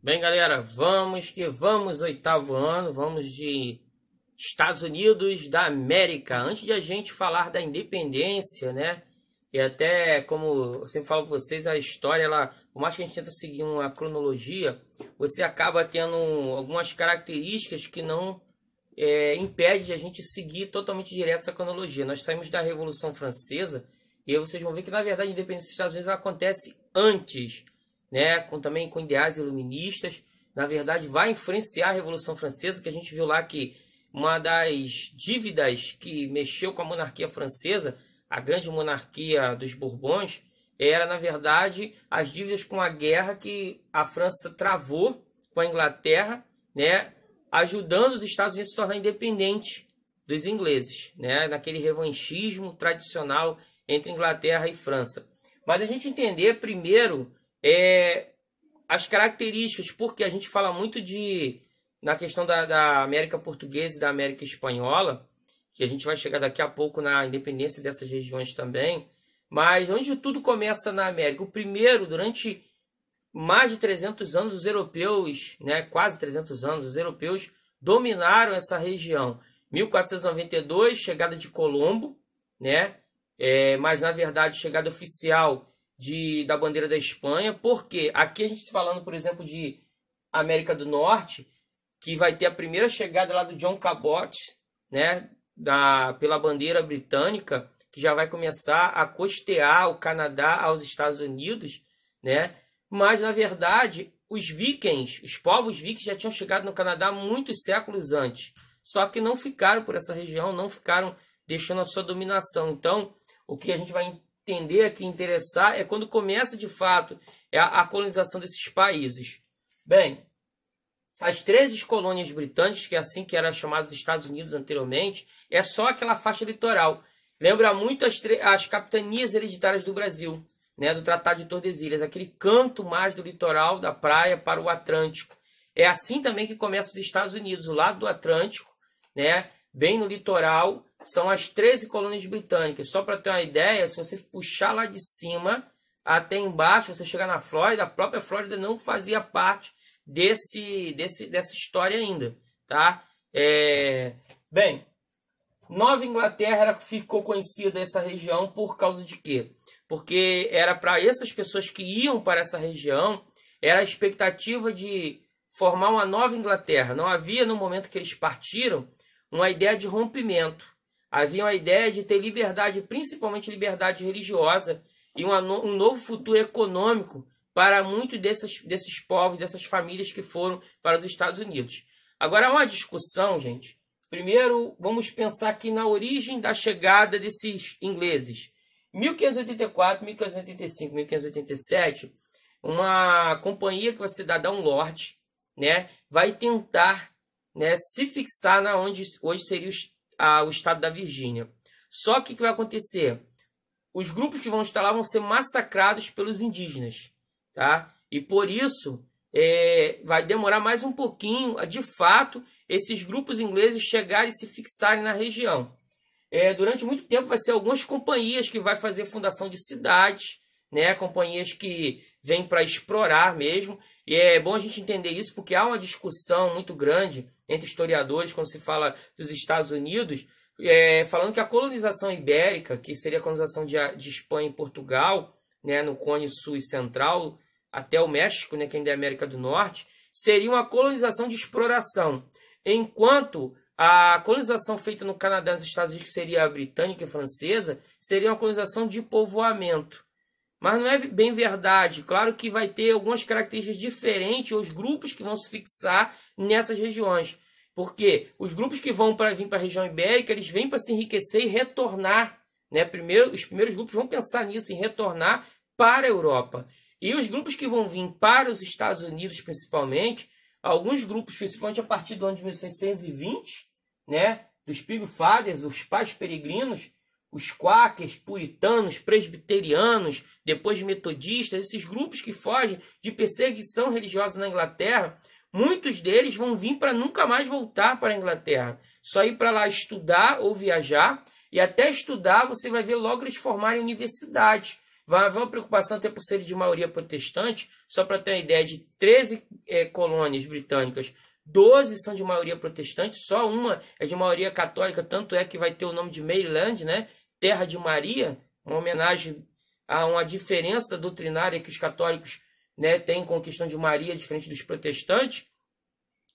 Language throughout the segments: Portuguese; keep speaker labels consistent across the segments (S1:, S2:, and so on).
S1: Bem, galera, vamos que vamos, oitavo ano, vamos de Estados Unidos da América. Antes de a gente falar da independência, né? E até, como eu sempre falo para vocês, a história, ela, por mais que a gente tenta seguir uma cronologia, você acaba tendo algumas características que não impede de a gente seguir totalmente direto essa cronologia. Nós saímos da Revolução Francesa e aí vocês vão ver que, na verdade, a independência dos Estados Unidos acontece antes, né, também com ideais iluministas. Na verdade, vai influenciar a Revolução Francesa, que a gente viu lá que uma das dívidas que mexeu com a monarquia francesa, a grande monarquia dos Bourbons, era, na verdade, as dívidas com a guerra que a França travou com a Inglaterra, né, ajudando os Estados Unidos a se tornar independente dos ingleses, né, naquele revanchismo tradicional entre Inglaterra e França. Mas a gente entender primeiro as características, porque a gente fala muito na questão da América Portuguesa e da América Espanhola, que a gente vai chegar daqui a pouco na independência dessas regiões também, mas onde tudo começa na América? O primeiro, durante mais de 300 anos, os europeus, né, quase 300 anos, os europeus dominaram essa região. 1492, chegada de Colombo, né, mas na verdade chegada oficial da bandeira da Espanha, porque aqui a gente está falando, por exemplo, de América do Norte, que vai ter a primeira chegada lá do John Cabot, né, pela bandeira britânica, que já vai começar a costear o Canadá aos Estados Unidos, né? Mas, na verdade, os povos vikings já tinham chegado no Canadá muitos séculos antes, só que não ficaram por essa região, não ficaram deixando a sua dominação. Então, o que a gente vai entender aqui, interessar, é quando começa de fato a colonização desses países. Bem, as 13 colônias britânicas, que é assim que eram chamadas Estados Unidos anteriormente, é só aquela faixa litoral. Lembra muito as capitanias hereditárias do Brasil, né, do Tratado de Tordesilhas, aquele canto mais do litoral da praia para o Atlântico. É assim também que começa os Estados Unidos, o lado do Atlântico, né, bem no litoral, são as 13 colônias britânicas. Só para ter uma ideia, se você puxar lá de cima até embaixo, você chegar na Flórida, a própria Flórida não fazia parte dessa história ainda, tá? Bem, Nova Inglaterra ficou conhecida essa região por causa de quê? Porque era para essas pessoas que iam para essa região, era a expectativa de formar uma Nova Inglaterra. Não havia, no momento que eles partiram, uma ideia de rompimento. Havia uma ideia de ter liberdade, principalmente liberdade religiosa, e um novo futuro econômico para muitos desses povos, dessas famílias que foram para os Estados Unidos. Agora, há uma discussão, gente. Primeiro, vamos pensar aqui na origem da chegada desses ingleses. 1584, 1585, 1587, uma companhia que vai se dar Downlord, né, vai tentar, né, se fixar na onde hoje seria o estado da Virgínia. Só que o que vai acontecer? Os grupos que vão estar lá vão ser massacrados pelos indígenas, tá? E por isso vai demorar mais um pouquinho, de fato, esses grupos ingleses chegarem e se fixarem na região. Durante muito tempo vai ser algumas companhias que vai fazer fundação de cidades, né? Companhias que vêm para explorar mesmo. E é bom a gente entender isso porque há uma discussão muito grande entre historiadores quando se fala dos Estados Unidos, falando que a colonização ibérica, que seria a colonização de Espanha e Portugal, né, no Cone Sul e Central, até o México, né, que ainda é América do Norte, seria uma colonização de exploração. Enquanto a colonização feita no Canadá e nos Estados Unidos, que seria a britânica e francesa, seria uma colonização de povoamento. Mas não é bem verdade. Claro que vai ter algumas características diferentes os grupos que vão se fixar nessas regiões. Porque os grupos que vão vir para a região ibérica, eles vêm para se enriquecer e retornar, né? Os primeiros grupos vão pensar nisso, em retornar para a Europa. E os grupos que vão vir para os Estados Unidos, principalmente, alguns grupos, principalmente a partir do ano de 1620, né, dos Pilgrims, os pais peregrinos, os quakers, puritanos, presbiterianos, depois metodistas, esses grupos que fogem de perseguição religiosa na Inglaterra, muitos deles vão vir para nunca mais voltar para a Inglaterra. Só ir para lá estudar ou viajar, e até estudar você vai ver logo eles formarem universidades. Vai haver uma preocupação até por serem de maioria protestante, só para ter uma ideia, de 13 colônias britânicas, 12 são de maioria protestante, só uma é de maioria católica, tanto é que vai ter o nome de Maryland, né? Terra de Maria, uma homenagem a uma diferença doutrinária que os católicos, né, têm com a questão de Maria, diferente dos protestantes.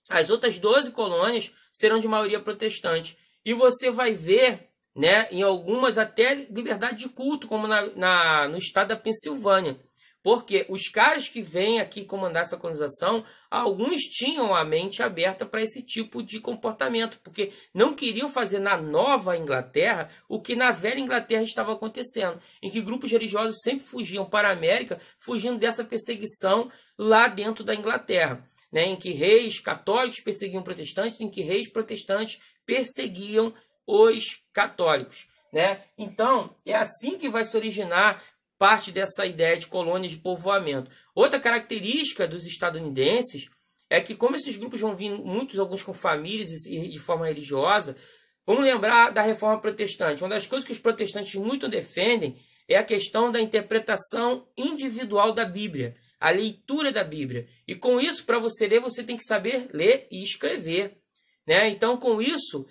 S1: As outras 12 colônias serão de maioria protestante. E você vai ver, né, em algumas até liberdade de culto, como no estado da Pensilvânia. Porque os caras que vêm aqui comandar essa colonização, alguns tinham a mente aberta para esse tipo de comportamento, porque não queriam fazer na Nova Inglaterra o que na Velha Inglaterra estava acontecendo, em que grupos religiosos sempre fugiam para a América, fugindo dessa perseguição lá dentro da Inglaterra, né, em que reis católicos perseguiam protestantes, em que reis protestantes perseguiam os católicos, né? Então, é assim que vai se originar parte dessa ideia de colônias de povoamento. Outra característica dos estadunidenses é que, como esses grupos vão vir muitos, alguns com famílias e de forma religiosa, vamos lembrar da Reforma Protestante. Uma das coisas que os protestantes muito defendem é a questão da interpretação individual da Bíblia, a leitura da Bíblia. E com isso, para você ler, você tem que saber ler e escrever, né? Então, com isso,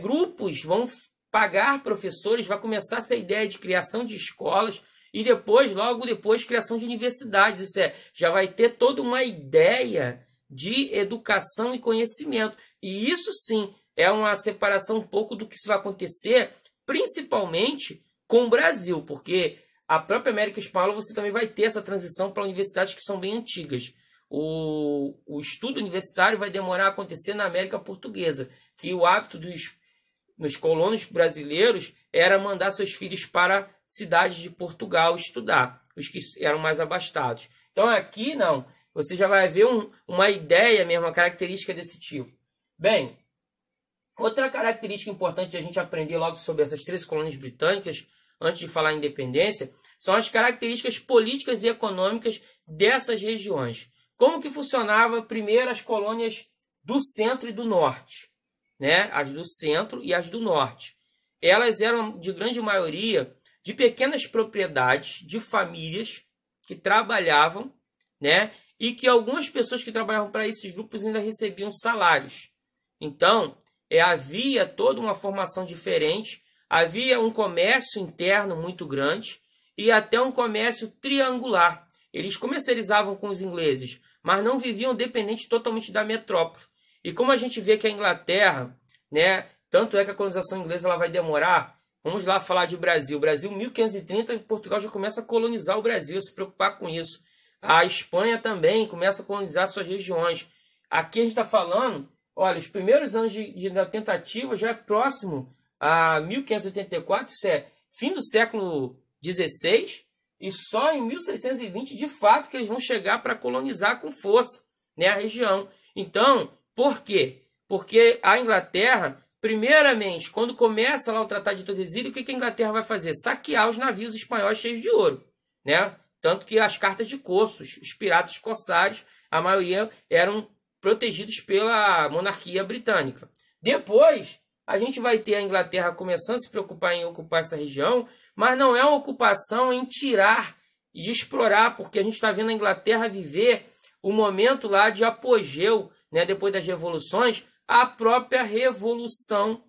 S1: grupos vão pagar professores, vai começar essa ideia de criação de escolas, e depois, logo depois, criação de universidades. Isso já vai ter toda uma ideia de educação e conhecimento. E isso sim é uma separação um pouco do que vai acontecer, principalmente com o Brasil, porque a própria América Espanhola você também vai ter essa transição para universidades que são bem antigas. O estudo universitário vai demorar a acontecer na América Portuguesa, que o hábito dos colonos brasileiros era mandar seus filhos para cidades de Portugal estudar, os que eram mais abastados. Então aqui não, você já vai ver uma ideia mesmo, uma característica desse tipo. Bem, outra característica importante de a gente aprender logo sobre essas 13 colônias britânicas, antes de falar em independência, são as características políticas e econômicas dessas regiões. Como que funcionava primeiro as colônias do centro e do norte, né? As do centro e as do norte. Elas eram, de grande maioria, de pequenas propriedades de famílias que trabalhavam, né? E que algumas pessoas que trabalhavam para esses grupos ainda recebiam salários. Então, havia toda uma formação diferente, havia um comércio interno muito grande e até um comércio triangular. Eles comercializavam com os ingleses, mas não viviam dependentes totalmente da metrópole. E como a gente vê que a Inglaterra, né, tanto é que a colonização inglesa ela vai demorar. Vamos lá falar de Brasil. Brasil, 1530, Portugal já começa a colonizar o Brasil, se preocupar com isso. A Espanha também começa a colonizar suas regiões. Aqui a gente está falando, olha, os primeiros anos da tentativa já é próximo a 1584, isso é fim do século XVI, e só em 1620, de fato, que eles vão chegar para colonizar com força, né, a região. Então, por quê? Porque a Inglaterra, primeiramente, quando começa lá o Tratado de Tordesilhas, o que a Inglaterra vai fazer? Saquear os navios espanhóis cheios de ouro, né? Tanto que as cartas de corsos, os piratas corsários, a maioria eram protegidos pela monarquia britânica. Depois, a gente vai ter a Inglaterra começando a se preocupar em ocupar essa região, mas não é uma ocupação em tirar e explorar, porque a gente está vendo a Inglaterra viver o momento lá de apogeu, né, depois das revoluções, a própria Revolução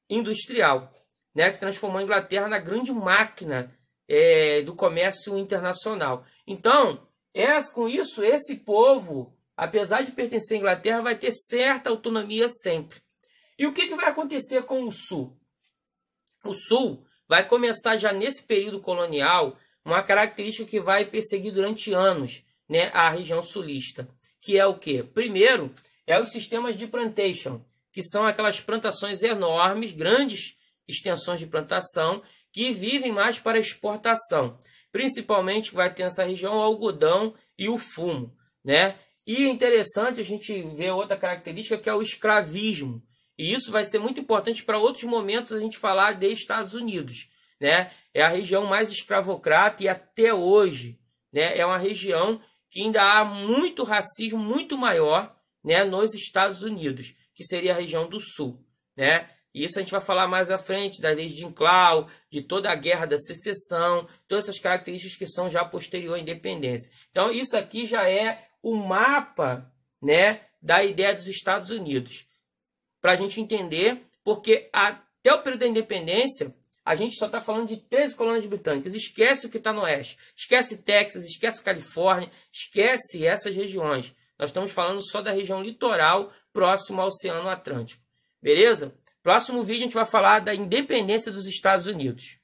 S1: Industrial, né, que transformou a Inglaterra na grande máquina do comércio internacional. Então, com isso, esse povo, apesar de pertencer à Inglaterra, vai ter certa autonomia sempre. E o que vai acontecer com o Sul? O Sul vai começar já nesse período colonial uma característica que vai perseguir durante anos, né, a região sulista, que é o quê? Primeiro, os sistemas de plantation, que são aquelas plantações enormes, grandes extensões de plantação, que vivem mais para exportação. Principalmente vai ter nessa região o algodão e o fumo, né? E é interessante a gente ver outra característica, que é o escravismo. E isso vai ser muito importante para outros momentos a gente falar de Estados Unidos, né? É a região mais escravocrata e até hoje, né, é uma região que ainda há muito racismo, muito maior, né, nos Estados Unidos, que seria a região do Sul, né? E isso a gente vai falar mais à frente, da lei de Jim Crow, de toda a guerra da secessão, todas essas características que são já posterior à independência. Então isso aqui já é o mapa, né, da ideia dos Estados Unidos. Para a gente entender, porque até o período da independência, a gente só está falando de 13 colônias britânicas. Esquece o que está no oeste. Esquece Texas, esquece Califórnia, esquece essas regiões. Nós estamos falando só da região litoral próximo ao Oceano Atlântico. Beleza? Próximo vídeo a gente vai falar da independência dos Estados Unidos.